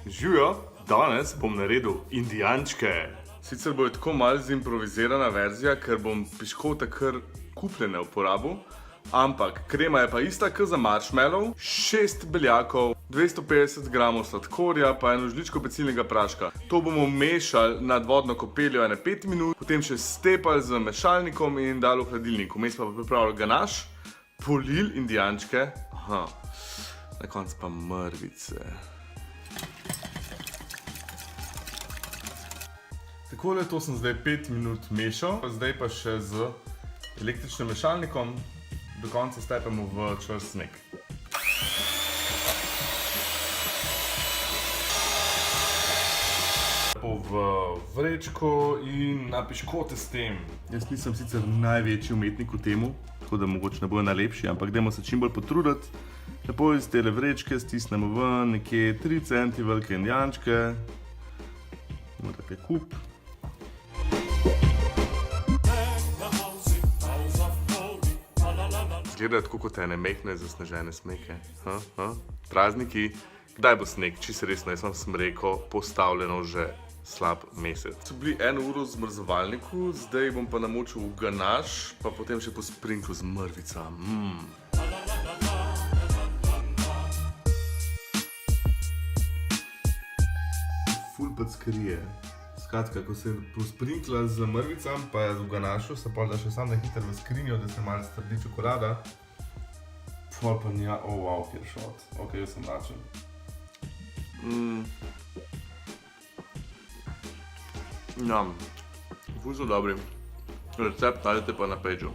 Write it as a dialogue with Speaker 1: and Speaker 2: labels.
Speaker 1: Živijo, danes bom naredil indijančke. Sicer bo tako malo zimprovizirana verzija, ker bom piškote kar kupljene uporabil, ampak krema je pa ista kot za marshmallow, 6 beljakov, 250 gramov sladkorja pa eno žličko pecilnega praška. To bomo mešali nad vodno kopeljo 5 minut, potem še stepali z mešalnikom in dali v hladilnik. Vmes pa pripravili ganaš, polili indijančke, na koncu pa mrvice. Takole, to sem zdaj 5 minut mešal, zdaj pa še z električnim mešalnikom do konca stepemo v čvrst sneg. Lepo v vrečko in na piškote s tem. Jaz nisem sicer največji umetnik v temu, tako da mogoče ne bojo najlepši, ampak dajmo se čim bolj potruditi. Lepo iz tele vrečke stisnemo ven nekje 3 centi velike indijančke. Imamo tako kup. Izgleda tako kot ene mehne zasnežene smeke. Prazniki, kdaj bo sneg? Čisto resno, jaz sem rekel, postavljeno že slab mesec. So bili 1 uro v zmrzovalniku, zdaj bom pa namočil v ganaš, pa potem še posprinkal z mrvica. Ful packarije. Skratka, ko se posprinkla z mrvicam, pa je v ganašu, se pa da še sam hitro v skrinjo, da se malo strdi čokolada. Pol pa nja, wow, kjer šot. Ok, jaz sem lačen. Ful so dobri. Recept najdete pa na pageu.